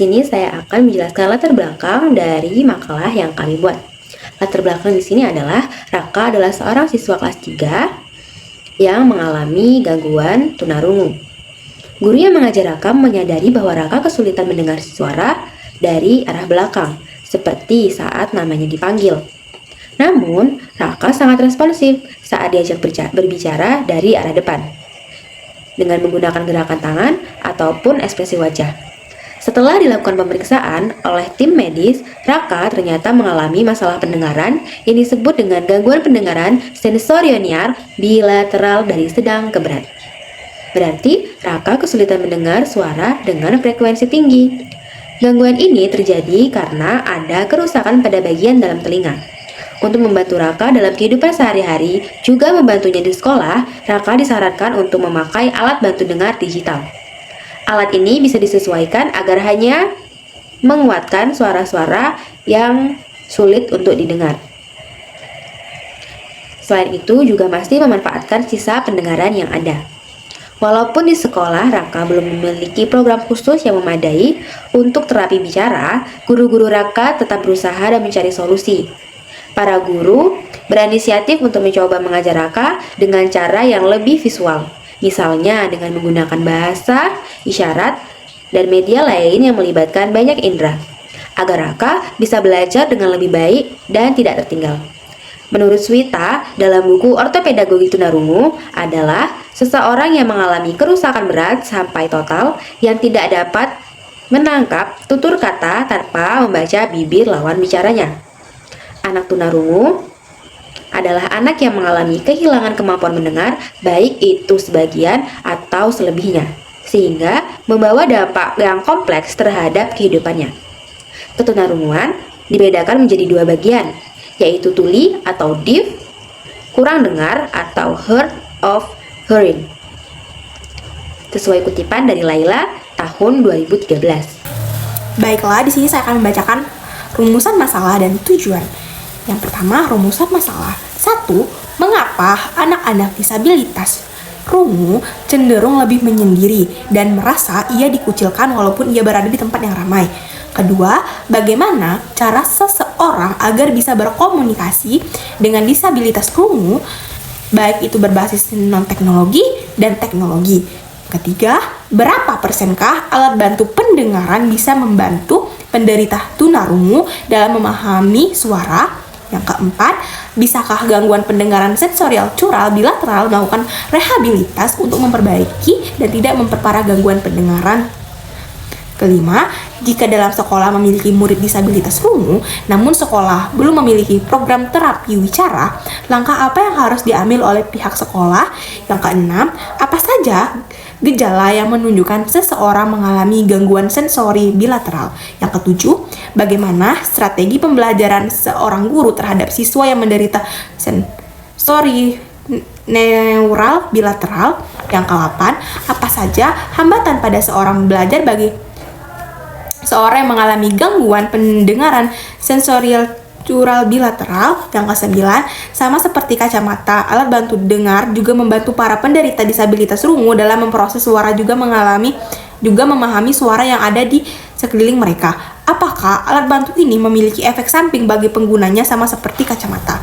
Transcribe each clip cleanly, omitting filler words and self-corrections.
sini saya akan menjelaskan latar belakang dari makalah yang kami buat. Latar belakang di sini adalah Raka adalah seorang siswa kelas 3 yang mengalami gangguan tunarungu. Guru yang mengajar Raka menyadari bahwa Raka kesulitan mendengar suara dari arah belakang, seperti saat namanya dipanggil. Namun, Raka sangat responsif saat diajak berbicara dari arah depan, dengan menggunakan gerakan tangan ataupun ekspresi wajah. Setelah dilakukan pemeriksaan oleh tim medis, Raka ternyata mengalami masalah pendengaran yang disebut dengan gangguan pendengaran sensorioniar bilateral dari sedang ke berat. Berarti, Raka kesulitan mendengar suara dengan frekuensi tinggi. Gangguan ini terjadi karena ada kerusakan pada bagian dalam telinga. Untuk membantu Raka dalam kehidupan sehari-hari, juga membantunya di sekolah, Raka disarankan untuk memakai alat bantu dengar digital. Alat ini bisa disesuaikan agar hanya menguatkan suara-suara yang sulit untuk didengar. Selain itu, juga masih memanfaatkan sisa pendengaran yang ada. Walaupun di sekolah Raka belum memiliki program khusus yang memadai untuk terapi bicara, guru-guru Raka tetap berusaha dan mencari solusi. Para guru berinisiatif untuk mencoba mengajar Raka dengan cara yang lebih visual, misalnya dengan menggunakan bahasa, isyarat, dan media lain yang melibatkan banyak indera, agar Raka bisa belajar dengan lebih baik dan tidak tertinggal. Menurut Swita, dalam buku Ortopedagogi Tunarungu adalah seseorang yang mengalami kerusakan berat sampai total yang tidak dapat menangkap tutur kata tanpa membaca bibir lawan bicaranya. Anak tunarungu adalah anak yang mengalami kehilangan kemampuan mendengar, baik itu sebagian atau selebihnya, sehingga membawa dampak yang kompleks terhadap kehidupannya. Ketunarunguan dibedakan menjadi dua bagian, yaitu tuli atau deaf, kurang dengar atau hard of hearing. Sesuai kutipan dari Laila tahun 2013. Baiklah, di sini saya akan membacakan rumusan masalah dan tujuan. Yang pertama, rumusan masalah. 1. Mengapa anak-anak disabilitas rungu cenderung lebih menyendiri dan merasa ia dikucilkan walaupun ia berada di tempat yang ramai? Kedua, bagaimana cara seseorang agar bisa berkomunikasi dengan disabilitas rungu, baik itu berbasis non-teknologi dan teknologi? Ketiga, berapa persenkah alat bantu pendengaran bisa membantu penderita tunarungu dalam memahami suara? Yang keempat, bisakah gangguan pendengaran sensorial cural bilateral melakukan rehabilitas untuk memperbaiki dan tidak memperparah gangguan pendengaran? Kelima, jika dalam sekolah memiliki murid disabilitas rungu, namun sekolah belum memiliki program terapi wicara, langkah apa yang harus diambil oleh pihak sekolah? Yang keenam, apa saja gejala yang menunjukkan seseorang mengalami gangguan sensori bilateral? Yang ketujuh, bagaimana strategi pembelajaran seorang guru terhadap siswa yang menderita sensori neural bilateral? Yang ke-8, apa saja hambatan pada seorang belajar bagi seorang yang mengalami gangguan pendengaran sensorial cural bilateral? Yang ke-9, sama seperti kacamata, alat bantu dengar juga membantu para penderita disabilitas rungu dalam memproses suara, juga memahami suara yang ada di sekeliling mereka. Apakah alat bantu ini memiliki efek samping bagi penggunanya sama seperti kacamata?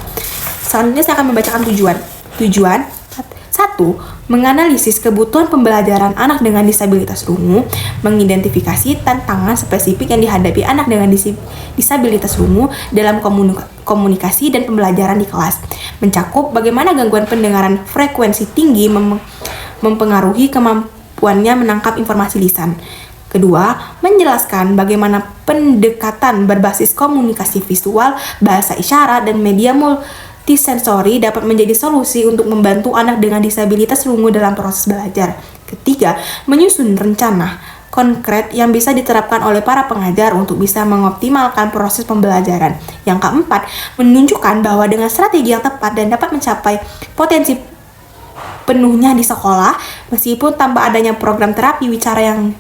Selanjutnya saya akan membacakan tujuan. 1. Menganalisis kebutuhan pembelajaran anak dengan disabilitas rungu, mengidentifikasi tantangan spesifik yang dihadapi anak dengan disabilitas rungu dalam komunikasi dan pembelajaran di kelas, mencakup bagaimana gangguan pendengaran frekuensi tinggi mempengaruhi kemampuannya menangkap informasi lisan. Kedua, menjelaskan bagaimana pendekatan berbasis komunikasi visual, bahasa isyarat, dan media multisensori dapat menjadi solusi untuk membantu anak dengan disabilitas rungu dalam proses belajar. Ketiga, menyusun rencana konkret yang bisa diterapkan oleh para pengajar untuk bisa mengoptimalkan proses pembelajaran. Yang keempat, menunjukkan bahwa dengan strategi yang tepat dan dapat mencapai potensi penuhnya di sekolah, meskipun tanpa adanya program terapi wicara yang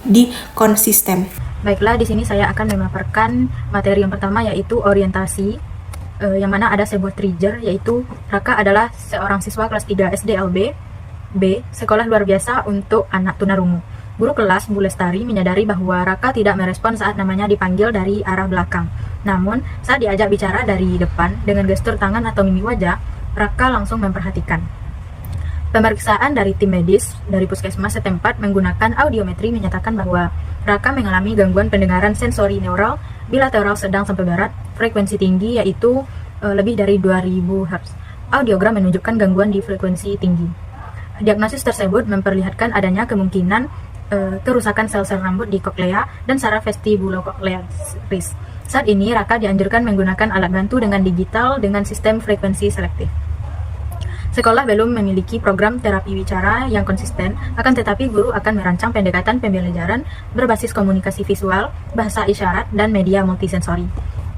konsisten. Baiklah, di sini saya akan memaparkan materi yang pertama, yaitu orientasi, yang mana ada sebuah trigger, yaitu Raka adalah seorang siswa kelas 3 SDLB B, sekolah luar biasa untuk anak tunarungu. Guru kelas Bu Lestari menyadari bahwa Raka tidak merespon saat namanya dipanggil dari arah belakang. Namun, saat diajak bicara dari depan dengan gestur tangan atau mimik wajah, Raka langsung memperhatikan. Pemeriksaan dari tim medis dari puskesmas setempat menggunakan audiometri menyatakan bahwa Raka mengalami gangguan pendengaran sensori neural bilateral sedang sampai berat, frekuensi tinggi yaitu lebih dari 2000 Hz. Audiogram menunjukkan gangguan di frekuensi tinggi. Diagnosis tersebut memperlihatkan adanya kemungkinan kerusakan sel-sel rambut di koklea dan saraf vestibulococlearis. Saat ini, Raka dianjurkan menggunakan alat bantu dengan digital dengan sistem frekuensi selektif. Sekolah belum memiliki program terapi bicara yang konsisten, akan tetapi guru akan merancang pendekatan pembelajaran berbasis komunikasi visual, bahasa isyarat, dan media multisensori.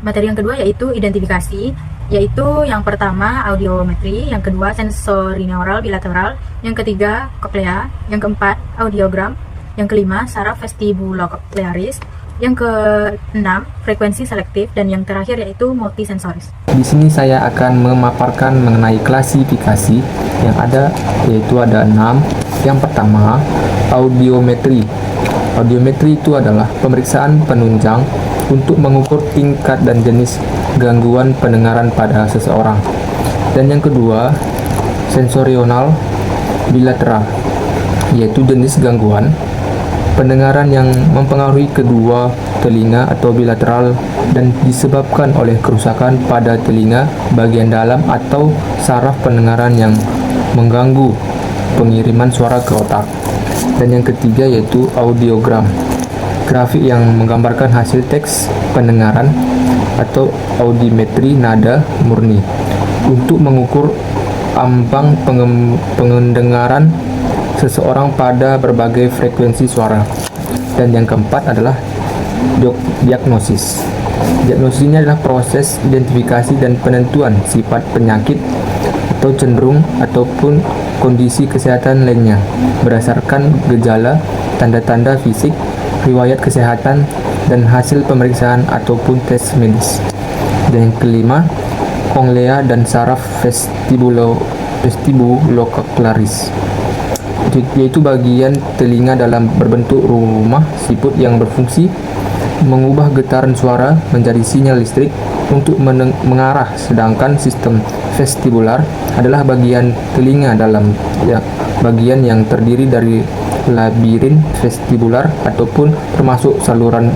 Materi yang kedua yaitu identifikasi, yaitu yang pertama audiometri, yang kedua sensori neural bilateral, yang ketiga koklea, yang keempat audiogram, yang kelima saraf vestibulococlearis, yang keenam frekuensi selektif, dan yang terakhir yaitu multisensoris. Di sini saya akan memaparkan mengenai klasifikasi yang ada, yaitu ada 6. Yang pertama, audiometri. Audiometri itu adalah pemeriksaan penunjang untuk mengukur tingkat dan jenis gangguan pendengaran pada seseorang. Dan yang kedua, sensorional bilateral, yaitu jenis gangguan pendengaran yang mempengaruhi kedua telinga atau bilateral dan disebabkan oleh kerusakan pada telinga bagian dalam atau saraf pendengaran yang mengganggu pengiriman suara ke otak. Dan yang ketiga yaitu audiogram, grafik yang menggambarkan hasil teks pendengaran atau audiometri nada murni untuk mengukur ambang pendengaran seseorang pada berbagai frekuensi suara. Dan yang keempat adalah diagnosis. Diagnosis ini adalah proses identifikasi dan penentuan sifat penyakit atau cenderung ataupun kondisi kesehatan lainnya berdasarkan gejala, tanda-tanda fisik, riwayat kesehatan, dan hasil pemeriksaan ataupun tes medis. Dan yang kelima, koklea dan saraf vestibulococlearis, yaitu bagian telinga dalam berbentuk rumah siput yang berfungsi mengubah getaran suara menjadi sinyal listrik untuk mengarah, sedangkan sistem vestibular adalah bagian telinga dalam bagian yang terdiri dari labirin vestibular ataupun termasuk saluran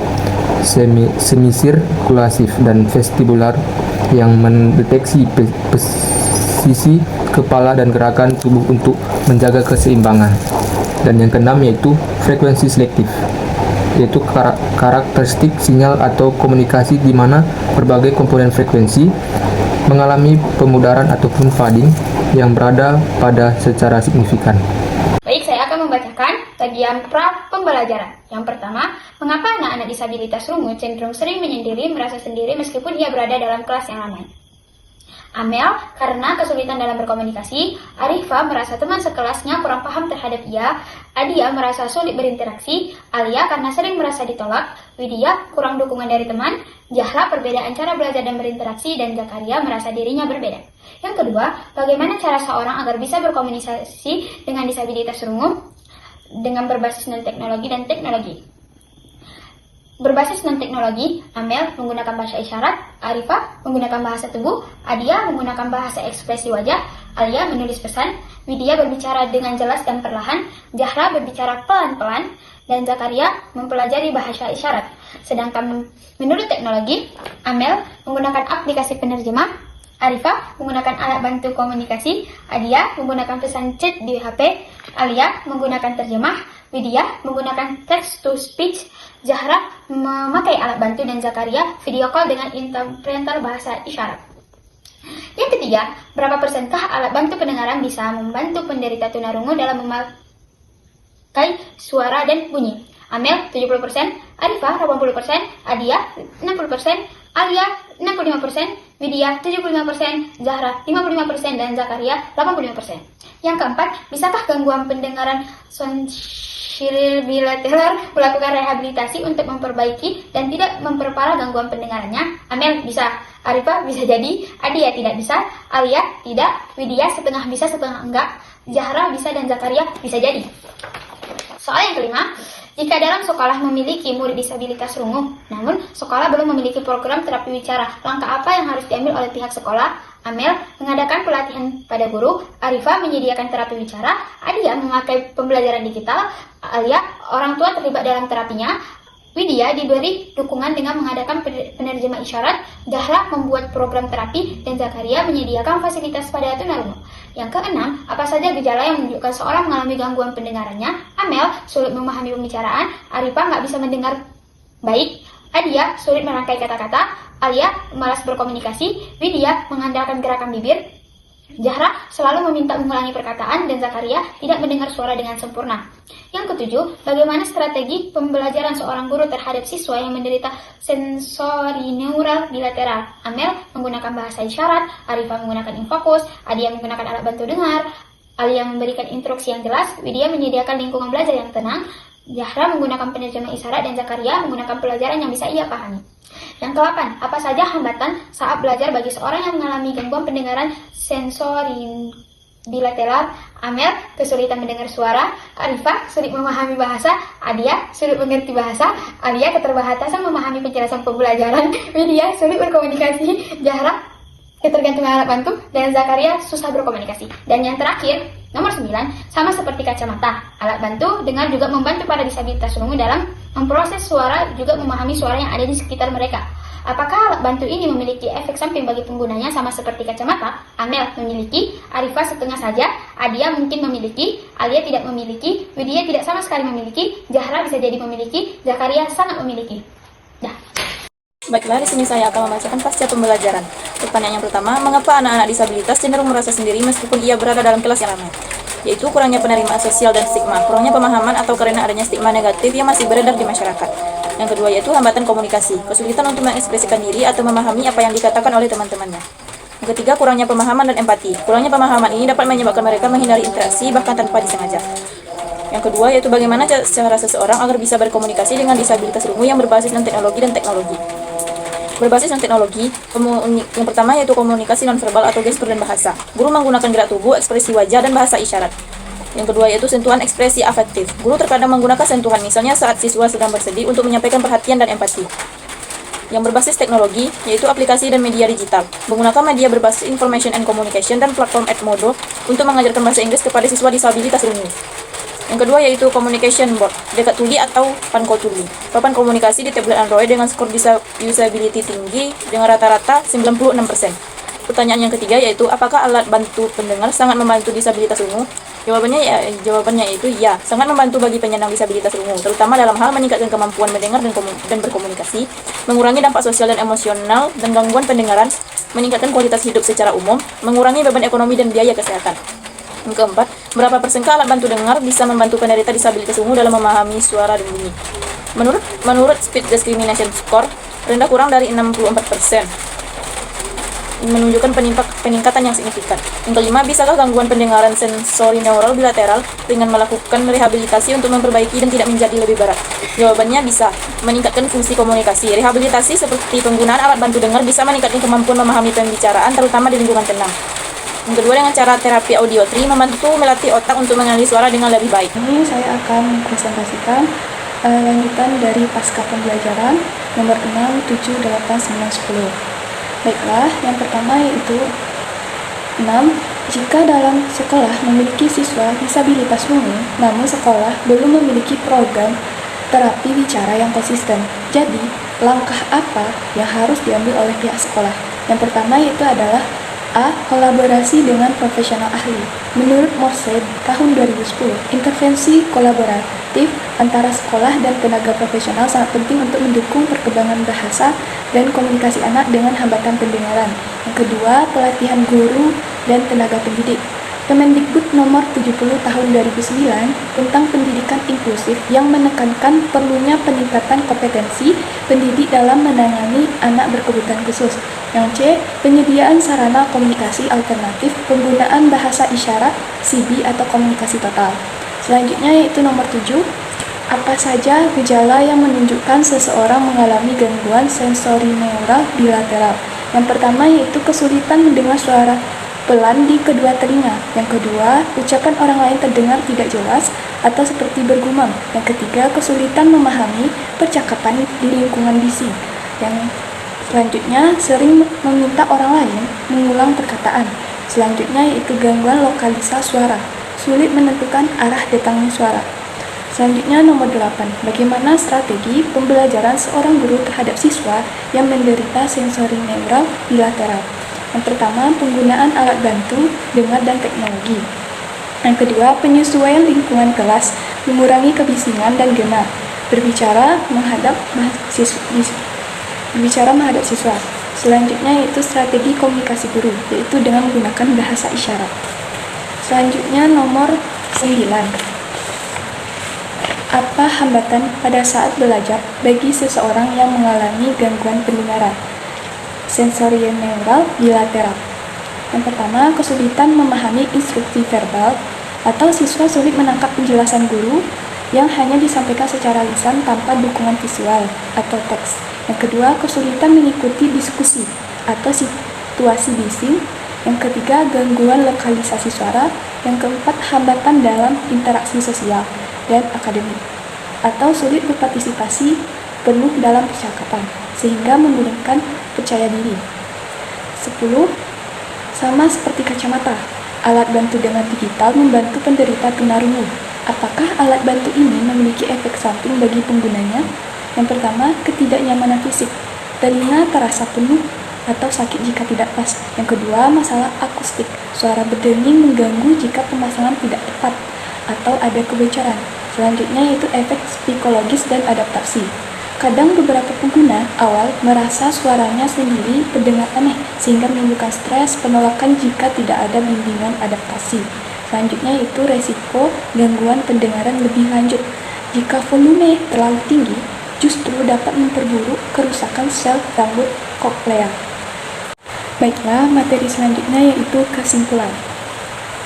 semisirkulatif dan vestibular yang mendeteksi posisi kepala dan gerakan tubuh untuk menjaga keseimbangan. Dan yang keenam yaitu frekuensi selektif, yaitu karakteristik sinyal atau komunikasi di mana berbagai komponen frekuensi mengalami pemudaran ataupun fading yang berada pada secara signifikan. Baik, saya akan membacakan bagian pra pembelajaran. Yang pertama, mengapa anak-anak disabilitas rungu cenderung sering menyendiri, merasa sendiri meskipun ia berada dalam kelas yang ramai? Amel, karena kesulitan dalam berkomunikasi. Arifah merasa teman sekelasnya kurang paham terhadap ia. Adia merasa sulit berinteraksi. Alia karena sering merasa ditolak. Widya kurang dukungan dari teman. Zahra perbedaan cara belajar dan berinteraksi. Dan Zakaria merasa dirinya berbeda. Yang kedua, bagaimana cara seorang agar bisa berkomunikasi dengan disabilitas rungu dengan berbasis non-teknologi dan teknologi? Berbasis non-teknologi, Amel menggunakan bahasa isyarat, Arifah menggunakan bahasa tubuh, Adia menggunakan bahasa ekspresi wajah, Alia menulis pesan, Widya berbicara dengan jelas dan perlahan, Zahra berbicara pelan-pelan, dan Zakaria mempelajari bahasa isyarat. Sedangkan menurut teknologi, Amel menggunakan aplikasi penerjemah, Arifah menggunakan alat bantu komunikasi, Adia menggunakan pesan chat di HP, Alia menggunakan terjemah, Widya menggunakan text to speech, Zahra memakai alat bantu, dan Zakaria video call dengan interpreter bahasa isyarat. Yang ketiga, berapa persenkah alat bantu pendengaran bisa membantu penderita tunarungu dalam memakai suara dan bunyi? Amel 70%, Arifah 80%, Adia 60%, Alia 65%, Widya 75%, Zahra 55%, dan Zakaria 85%. Yang keempat, bisakah gangguan pendengaran bilateral melakukan rehabilitasi untuk memperbaiki dan tidak memperparah gangguan pendengarannya? Amel bisa, Arifah bisa jadi, Adia tidak bisa, Alia tidak, Widya setengah bisa setengah enggak, Zahra bisa, dan Zakaria bisa jadi. Soal yang kelima, jika dalam sekolah memiliki murid disabilitas rungu, namun sekolah belum memiliki program terapi bicara, langkah apa yang harus diambil oleh pihak sekolah? Amel mengadakan pelatihan pada guru, Arifah menyediakan terapi bicara, Adia memakai pembelajaran digital, Alia orang tua terlibat dalam terapinya, Widya diberi dukungan dengan mengadakan penerjemah isyarat, Zahra membuat program terapi, dan Zakaria menyediakan fasilitas pada tunarungu. Yang keenam, apa saja gejala yang menunjukkan seorang mengalami gangguan pendengarannya? Amel sulit memahami pembicaraan, Arifah nggak bisa mendengar baik, Adia sulit merangkai kata-kata, Alia malas berkomunikasi, Widya mengandalkan gerakan bibir, Zahra selalu meminta mengulangi perkataan, dan Zakaria tidak mendengar suara dengan sempurna. Yang ketujuh, bagaimana strategi pembelajaran seorang guru terhadap siswa yang menderita sensori neural bilateral? Amel menggunakan bahasa isyarat, Arifah menggunakan infokus, Adia menggunakan alat bantu dengar, Alia memberikan instruksi yang jelas, Widya menyediakan lingkungan belajar yang tenang, Zahra menggunakan penerjemah isyarat, dan Zakaria menggunakan pelajaran yang bisa ia pahami. Yang ke-8, apa saja hambatan saat belajar bagi seorang yang mengalami gangguan pendengaran sensori bilateral? Amel kesulitan mendengar suara, Arifah sulit memahami bahasa, Adia sulit mengerti bahasa, Alia keterbatasan memahami penjelasan pembelajaran, Widya sulit berkomunikasi, Zahra ketergantungan alat bantu, dan Zakaria susah berkomunikasi. Dan yang terakhir, nomor 9, sama seperti kacamata, alat bantu dengar juga membantu para disabilitas rungu dalam memproses suara, juga memahami suara yang ada di sekitar mereka. Apakah alat bantu ini memiliki efek samping bagi penggunanya sama seperti kacamata? Amel memiliki, Arifah setengah saja, Adia mungkin memiliki, Alia tidak memiliki, Widya tidak sama sekali memiliki, Zahra bisa jadi memiliki, Zakaria sangat memiliki. Dah. Baiklah, di sini saya akan membacakan pasca pembelajaran. Pertanyaan yang pertama, mengapa anak-anak disabilitas cenderung merasa sendiri meskipun ia berada dalam kelas yang ramai? Yaitu kurangnya penerimaan sosial dan stigma, kurangnya pemahaman atau karena adanya stigma negatif yang masih beredar di masyarakat. Yang kedua yaitu hambatan komunikasi, kesulitan untuk mengekspresikan diri atau memahami apa yang dikatakan oleh teman-temannya. Yang ketiga, kurangnya pemahaman dan empati. Kurangnya pemahaman ini dapat menyebabkan mereka menghindari interaksi bahkan tanpa disengaja. Yang kedua yaitu bagaimana cara seseorang agar bisa berkomunikasi dengan disabilitas rungu yang berbasis non-teknologi dan teknologi. Berbasis non-teknologi, yang pertama yaitu komunikasi nonverbal atau gestur dan bahasa. Guru menggunakan gerak tubuh, ekspresi wajah, dan bahasa isyarat. Yang kedua yaitu sentuhan ekspresi afektif. Guru terkadang menggunakan sentuhan, misalnya saat siswa sedang bersedih untuk menyampaikan perhatian dan empati. Yang berbasis teknologi yaitu aplikasi dan media digital. Menggunakan media berbasis information and communication dan platform Edmodo untuk mengajarkan bahasa Inggris kepada siswa disabilitas rungu. Yang kedua yaitu communication board, dekat tuli atau panko tuli. Papan komunikasi di tablet Android dengan skor usability tinggi dengan rata-rata 96%. Pertanyaan yang ketiga yaitu apakah alat bantu pendengar sangat membantu disabilitas rungu? Jawabannya itu ya, sangat membantu bagi penyandang disabilitas rungu, terutama dalam hal meningkatkan kemampuan mendengar dan berkomunikasi, mengurangi dampak sosial dan emosional dan gangguan pendengaran, meningkatkan kualitas hidup secara umum, mengurangi beban ekonomi dan biaya kesehatan. Yang keempat, berapa persenkah alat bantu dengar bisa membantu penderita disabilitas rungu dalam memahami suara dan bunyi? Menurut Speech Discrimination Score, rendah kurang dari 64%. Menunjukkan peningkatan yang signifikan. Yang kelima, bisakah gangguan pendengaran sensori neural bilateral dengan melakukan rehabilitasi untuk memperbaiki dan tidak menjadi lebih berat? Jawabannya bisa. Meningkatkan fungsi komunikasi. Rehabilitasi seperti penggunaan alat bantu dengar bisa meningkatkan kemampuan memahami pembicaraan, terutama di lingkungan tenang. Yang kedua, dengan cara terapi audiometri membantu melatih otak untuk mengenali suara dengan lebih baik. Ini saya akan mempresentasikan lanjutan dari pasca pembelajaran nomor 6, 7, 8, 9, 10. Baiklah, yang pertama yaitu 6. Jika dalam sekolah memiliki siswa disabilitas rungu, namun sekolah belum memiliki program terapi bicara yang konsisten. Jadi, langkah apa yang harus diambil oleh pihak sekolah? Yang pertama yaitu adalah A. Kolaborasi dengan profesional ahli. Menurut Morse tahun 2010, intervensi kolaboratif antara sekolah dan tenaga profesional sangat penting untuk mendukung perkembangan bahasa dan komunikasi anak dengan hambatan pendengaran. Yang kedua, pelatihan guru dan tenaga pendidik. Kemendikbud nomor 70 tahun 2009 tentang pendidikan inklusif yang menekankan perlunya peningkatan kompetensi pendidik dalam menangani anak berkebutuhan khusus. Yang C, penyediaan sarana komunikasi alternatif, penggunaan bahasa isyarat, CB atau komunikasi total. Selanjutnya yaitu nomor 7, apa saja gejala yang menunjukkan seseorang mengalami gangguan sensori neural bilateral? Yang pertama yaitu kesulitan mendengar suara pelan di kedua telinga. Yang kedua, ucapan orang lain terdengar tidak jelas atau seperti bergumam. Yang ketiga, kesulitan memahami percakapan di lingkungan bising. Yang selanjutnya, sering meminta orang lain mengulang perkataan. Selanjutnya yaitu gangguan lokalisa suara, sulit menentukan arah datangnya suara. Selanjutnya nomor 8, bagaimana strategi pembelajaran seorang guru terhadap siswa yang menderita sensori neural bilateral. Yang pertama, penggunaan alat bantu, dengar dan teknologi. Yang kedua, penyesuaian lingkungan kelas, mengurangi kebisingan dan gema, berbicara menghadap siswa. Selanjutnya yaitu strategi komunikasi guru, yaitu dengan menggunakan bahasa isyarat. Selanjutnya nomor 9. Apa hambatan pada saat belajar bagi seseorang yang mengalami gangguan pendengaran? Sensorineural bilateral. Yang pertama, kesulitan memahami instruksi verbal atau siswa sulit menangkap penjelasan guru yang hanya disampaikan secara lisan tanpa dukungan visual atau teks. Yang kedua, kesulitan mengikuti diskusi atau situasi bising. Yang ketiga, gangguan lokalisasi suara. Yang keempat, hambatan dalam interaksi sosial dan akademik, atau sulit berpartisipasi penuh dalam percakapan, sehingga menurunkan percaya diri. 10. Sama seperti kacamata, alat bantu dengar digital membantu penderita tunarungu. Apakah alat bantu ini memiliki efek samping bagi penggunanya? Yang pertama, ketidaknyamanan fisik. Telinga terasa penuh atau sakit jika tidak pas. Yang kedua, masalah akustik. Suara berdenging mengganggu jika pemasangan tidak tepat atau ada kebocoran. Selanjutnya yaitu efek psikologis dan adaptasi. Kadang beberapa pengguna awal merasa suaranya sendiri terdengar aneh, sehingga menimbulkan stres, penolakan jika tidak ada bimbingan adaptasi. Selanjutnya yaitu resiko gangguan pendengaran lebih lanjut. Jika volume terlalu tinggi, justru dapat memperburuk kerusakan sel rambut koklea. Baiklah, materi selanjutnya yaitu kesimpulan.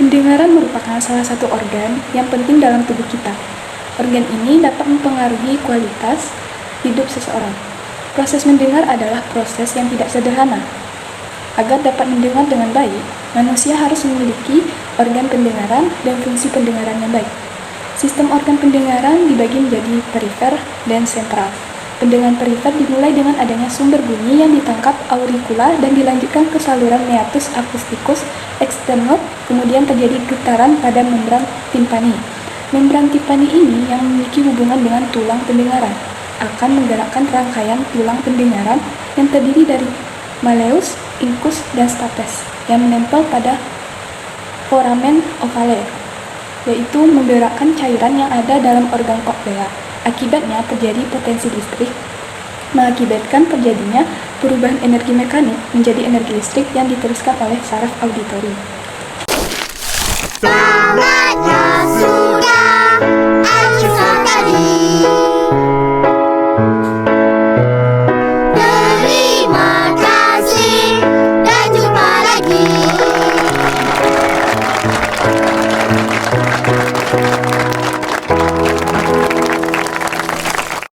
Pendengaran merupakan salah satu organ yang penting dalam tubuh kita. Organ ini dapat mempengaruhi kualitas hidup seseorang. Proses mendengar adalah proses yang tidak sederhana. Agar dapat mendengar dengan baik, manusia harus memiliki organ pendengaran dan fungsi pendengaran yang baik. Sistem organ pendengaran dibagi menjadi perifer dan sentral. Pendengaran perifer dimulai dengan adanya sumber bunyi yang ditangkap auricula dan dilanjutkan ke saluran meatus acousticus externus, kemudian terjadi getaran pada membran timpani. Membran timpani ini yang memiliki hubungan dengan tulang pendengaran akan menggerakkan rangkaian tulang pendengaran yang terdiri dari malleus, incus, dan stapes yang menempel pada foramen ovale, yaitu menggerakkan cairan yang ada dalam organ koklea. Akibatnya terjadi potensi listrik, mengakibatkan terjadinya perubahan energi mekanik menjadi energi listrik yang diteruskan oleh saraf auditori.